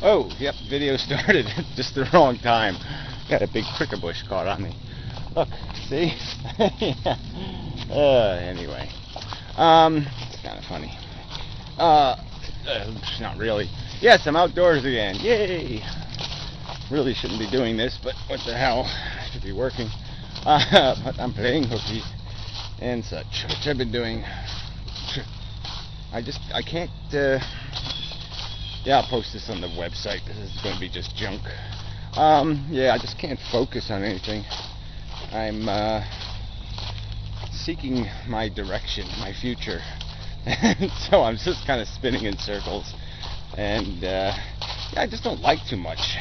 Oh, yep, video started. Just the wrong time. Got a big cricket bush caught on me. Look, see? Yeah. Anyway. It's kind of funny. Not really. Yes, I'm outdoors again. Yay! Really shouldn't be doing this, but what the hell? I should be working. But I'm playing hooky and such, which I've been doing. I can't, yeah, I'll post this on the website. This is going to be just junk. Yeah, I just can't focus on anything. I'm, seeking my direction, my future. So I'm just kind of spinning in circles. And, yeah, I just don't like too much.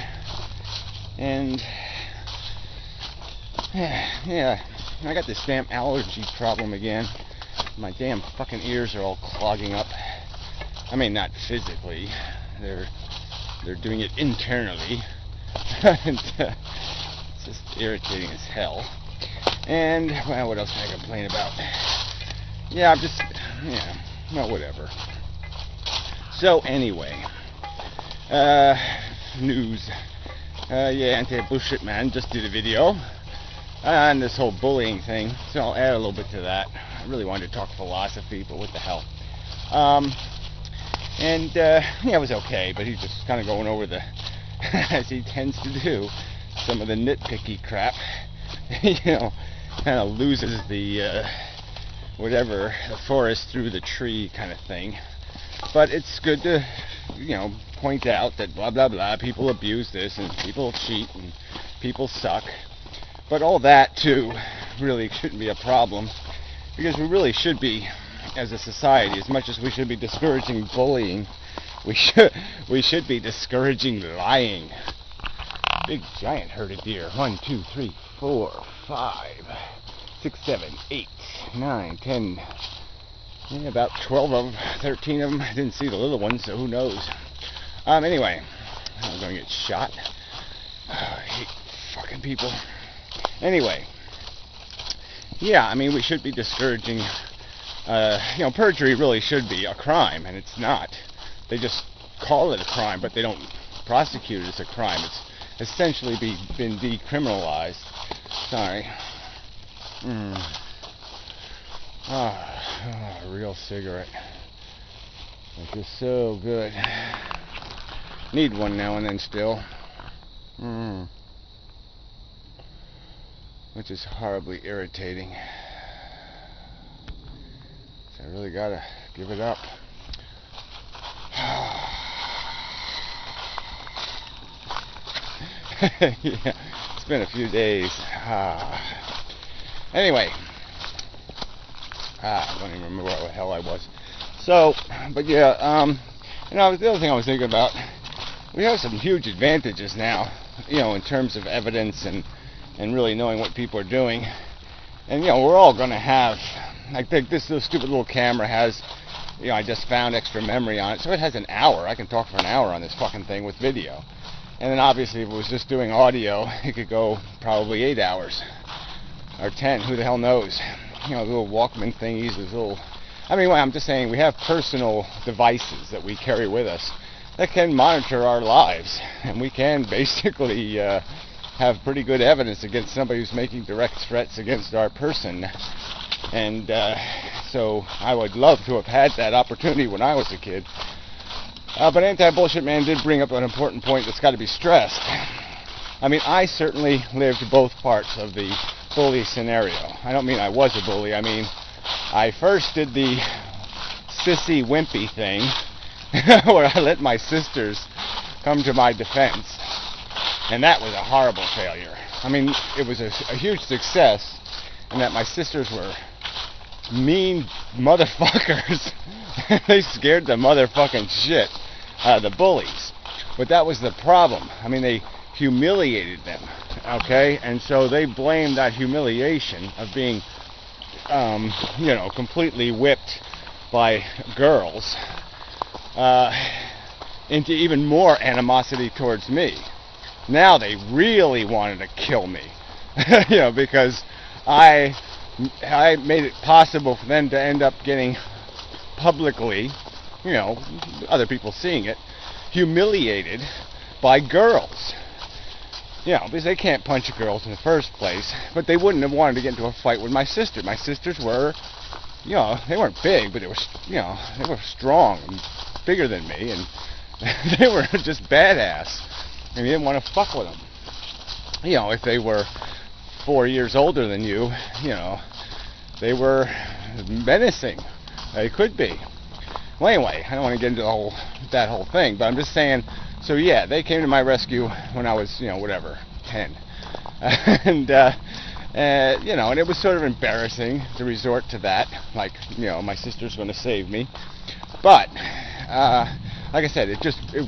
And, yeah, I got this damn allergy problem again. My damn fucking ears are all clogging up. I mean, not physically. They're doing it internally. And, it's just irritating as hell. And, well, what else can I complain about? Yeah, I'm just, yeah, well, whatever. So, anyway, news. Yeah, anti-bullshit man just did a video on this whole bullying thing, so I'll add a little bit to that. I really wanted to talk philosophy, but what the hell. Yeah, it was okay, but he's just kind of going over the, as he tends to do, some of the nitpicky crap. You know, kind of loses the, whatever, the forest through the tree kind of thing. But it's good to, you know, point out that blah, blah, blah, people abuse this, and people cheat, and people suck. But all that, too, really shouldn't be a problem, because we really should be, as a society, as much as we should be discouraging bullying, we should be discouraging lying. Big giant herd of deer. 1, 2, 3, 4, 5, 6, 7, 8, 9, 10. Yeah, about 12 of them, 13 of them. I didn't see the little ones, so who knows. Anyway, I'm going to get shot. I hate fucking people. Anyway, yeah, I mean, we should be discouraging, you know, perjury really should be a crime, and it's not. They just call it a crime, but they don't prosecute it as a crime. It's essentially been decriminalized. Sorry. A real cigarette. It's just so good. Need one now and then still. Which is horribly irritating. So I really gotta give it up. Yeah, it's been a few days. Anyway. I don't even remember what the hell I was. So, but yeah, you know, the other thing I was thinking about, we have some huge advantages now, you know, in terms of evidence and really knowing what people are doing. And, you know, we're all going to have, like this stupid little camera has, you know, I just found extra memory on it, so it has an hour. I can talk for an hour on this fucking thing with video. And then obviously if it was just doing audio, it could go probably 8 hours. Or 10, who the hell knows. You know, little Walkman thingies, those little... I mean, I'm just saying, we have personal devices that we carry with us that can monitor our lives. And we can basically have pretty good evidence against somebody who's making direct threats against our person. And so I would love to have had that opportunity when I was a kid. But Anti-Bullshit Man did bring up an important point that's got to be stressed. I mean, I certainly lived both parts of the bully scenario. I don't mean I was a bully. I mean, I first did the sissy wimpy thing where I let my sisters come to my defense, and that was a horrible failure. I mean, it was a huge success in that my sisters were mean motherfuckers. They scared the motherfucking shit out of the bullies. But that was the problem. I mean, they humiliated them, okay? And so they blamed that humiliation of being, you know, completely whipped by girls into even more animosity towards me. Now they really wanted to kill me, you know, because I made it possible for them to end up getting publicly, you know, other people seeing it, humiliated by girls. You know, because they can't punch girls in the first place, but they wouldn't have wanted to get into a fight with my sister. My sisters were, you know, they weren't big, but they were, you know, they were strong and bigger than me, and they were just badass, and you didn't want to fuck with them. You know, if they were 4 years older than you, you know, they were menacing. They could be. Well, anyway, I don't want to get into that whole thing, but I'm just saying. So yeah, they came to my rescue when I was, you know, whatever, 10, and you know, and it was sort of embarrassing to resort to that, like, you know, my sister's going to save me, but like I said, it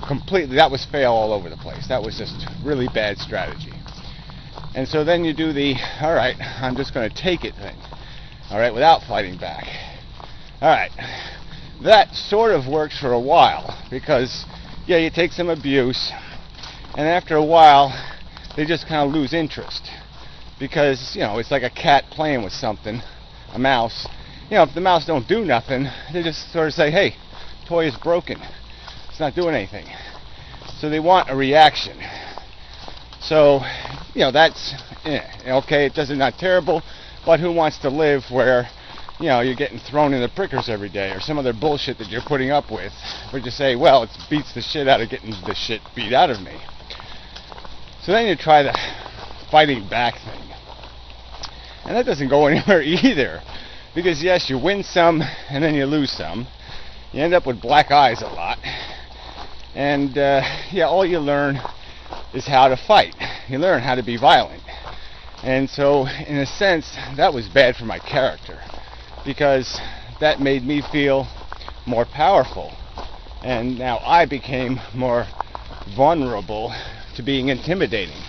completely, that was fail all over the place. That was just really bad strategy. And so then you do the, all right, I'm just going to take it thing, all right, without fighting back. All right, that sort of works for a while, because yeah, you take some abuse, and after a while, they just kind of lose interest, because, you know, it's like a cat playing with something, a mouse. You know, if the mouse don't do nothing, they just sort of say, hey, toy is broken, it's not doing anything. So they want a reaction. So, you know, that's, okay, it doesn't, not terrible, but who wants to live where, you know, you're getting thrown in the prickers every day, or some other bullshit that you're putting up with, but you say, well, it beats the shit out of getting the shit beat out of me. So then you try the fighting back thing, and that doesn't go anywhere either, because yes, you win some, and then you lose some. You end up with black eyes a lot, and yeah, all you learn is how to fight. You learn how to be violent, and so in a sense, that was bad for my character, because that made me feel more powerful, and now I became more vulnerable to being intimidating,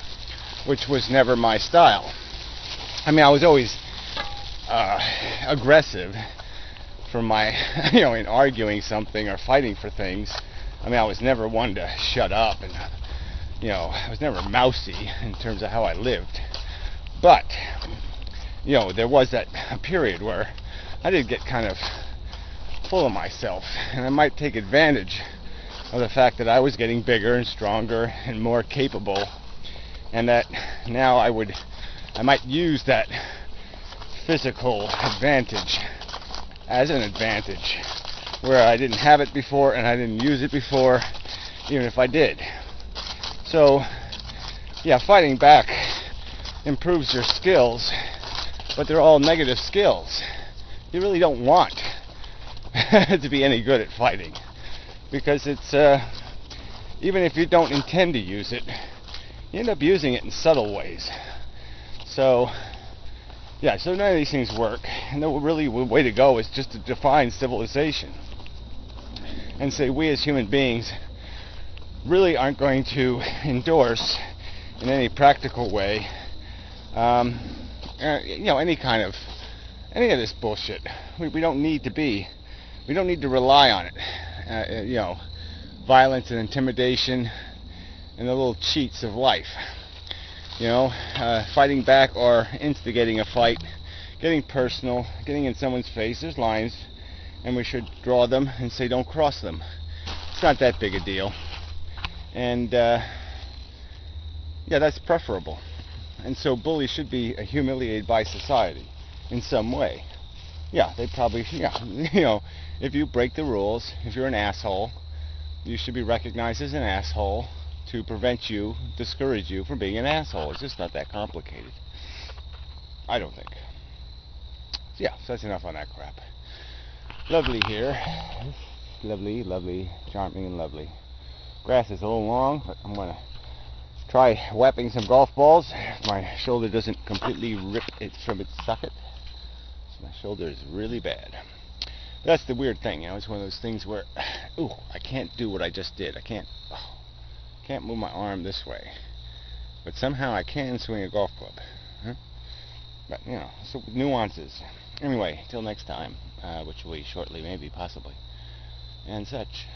which was never my style. I mean, I was always aggressive for my, you know, in arguing something or fighting for things. I mean, I was never one to shut up, and, you know, I was never mousy in terms of how I lived. But, you know, there was that period where I did get kind of full of myself, and I might take advantage of the fact that I was getting bigger and stronger and more capable, and that now I might use that physical advantage as an advantage where I didn't have it before and I didn't use it before, even if I did. So yeah, fighting back improves your skills, but they're all negative skills. You really don't want to be any good at fighting, because it's even if you don't intend to use it, you end up using it in subtle ways. So yeah, so none of these things work, and the really way to go is just to define civilization and say we as human beings really aren't going to endorse in any practical way you know, any of this bullshit. We don't need to rely on it. You know, violence and intimidation and the little cheats of life. You know, fighting back or instigating a fight, getting personal, getting in someone's face. There's lines, and we should draw them and say don't cross them. It's not that big a deal. And yeah, that's preferable. And so bullies should be humiliated by society in some way. Yeah, they probably, yeah, you know, if you break the rules, if you're an asshole, you should be recognized as an asshole to discourage you from being an asshole. It's just not that complicated, I don't think. So yeah, so that's enough on that crap. Lovely here. Lovely, lovely, charming and lovely. Grass is a little long, but I'm going to try whapping some golf balls if my shoulder doesn't completely rip it from its socket. So my shoulder is really bad. But that's the weird thing, you know, it's one of those things where, ooh, I can't do what I just did. I can't move my arm this way. But somehow I can swing a golf club. Huh? But, you know, so nuances. Anyway, till next time, which will be shortly, maybe, possibly, and such.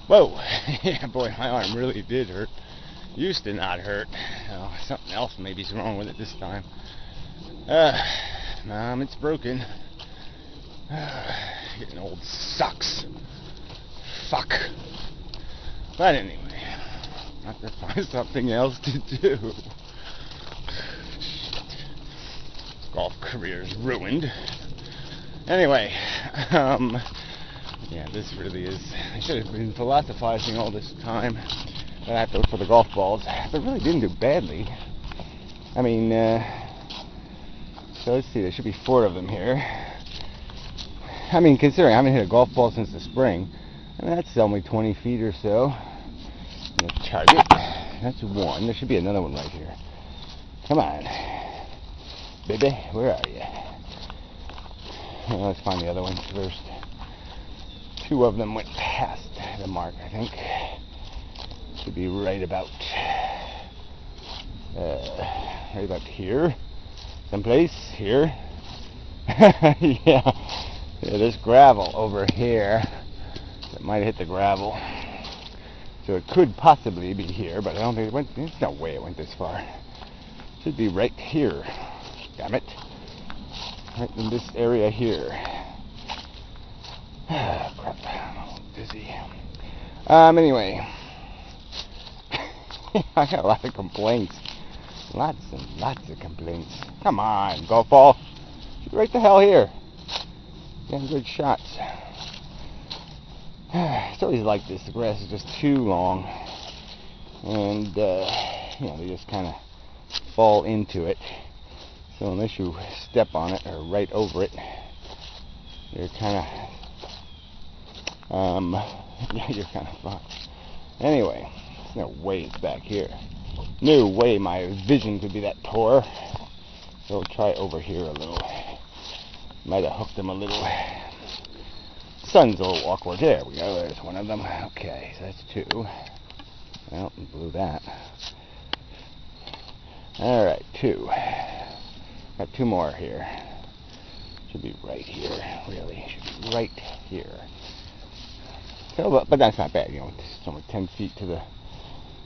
Whoa! Yeah, boy, my arm really did hurt. Used to not hurt. Oh, something else maybe's wrong with it this time. Mom, it's broken. Getting old sucks. Fuck. But anyway. have to find something else to do. Golf career is ruined. Anyway, yeah, this really is. I should have been philosophizing all this time. But I have to look for the golf balls. But really didn't do badly. I mean, so let's see, there should be 4 of them here. I mean, considering I haven't hit a golf ball since the spring, I mean, that's only 20 feet or so. And the target, that's 1. There should be another one right here. Come on. Baby, where are you? Well, let's find the other ones first. 2 of them went past the mark, I think. Should be right about here. Someplace here. Yeah. There's gravel over here. It might hit the gravel. So it could possibly be here, but I don't think it went. There's no way it went this far. Should be right here. Damn it. Right in this area here. Ah, crap. I'm a little dizzy. Anyway. I got a lot of complaints. Lots and lots of complaints. Come on, golf ball. Right the hell here. Getting good shots. It's always like this. The grass is just too long. And, you know, they just kind of fall into it. So unless you step on it or right over it, you're kind of, yeah, you're kind of fucked. Anyway, there's no way it's back here. No way my vision could be that poor. So we'll try over here a little. Might have hooked them a little. Sun's a little awkward. There we go. There's one of them. Okay, so that's 2. Well, blew that. Alright, 2. Got 2 more here. Should be right here, really. Should be right here. So, but that's not bad, you know. It's only 10 feet to the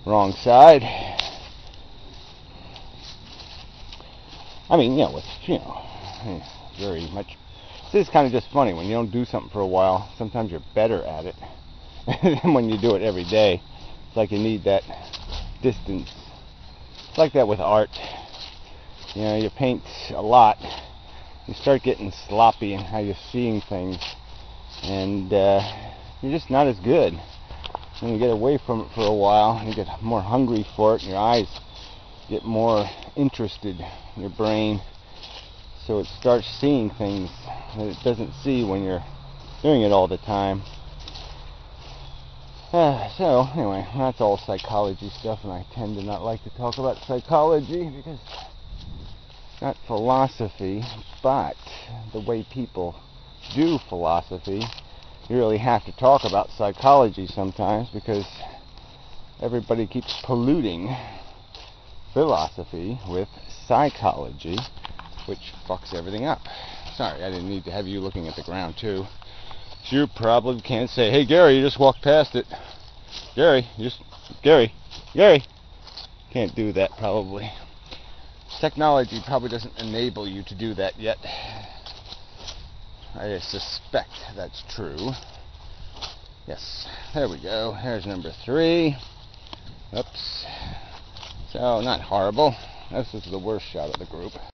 wrong side. I mean, you know, it's, you know, very much. This is kind of just funny. When you don't do something for a while, sometimes you're better at it than when you do it every day. It's like you need that distance. It's like that with art. You know, you paint a lot, you start getting sloppy in how you're seeing things, and you're just not as good. When you get away from it for a while, you get more hungry for it, and your eyes get more interested in your brain, so it starts seeing things that it doesn't see when you're doing it all the time. So anyway, that's all psychology stuff, and I tend to not like to talk about psychology because it's not philosophy, but the way people do philosophy, you really have to talk about psychology sometimes because everybody keeps polluting philosophy with psychology, which fucks everything up. Sorry, I didn't need to have you looking at the ground too. So you probably can't say, hey Gary, you just walked past it. Gary, Gary. Can't do that probably. Technology probably doesn't enable you to do that yet. I suspect that's true. Yes, there we go. There's number 3. Oops. So, not horrible. This is the worst shot of the group.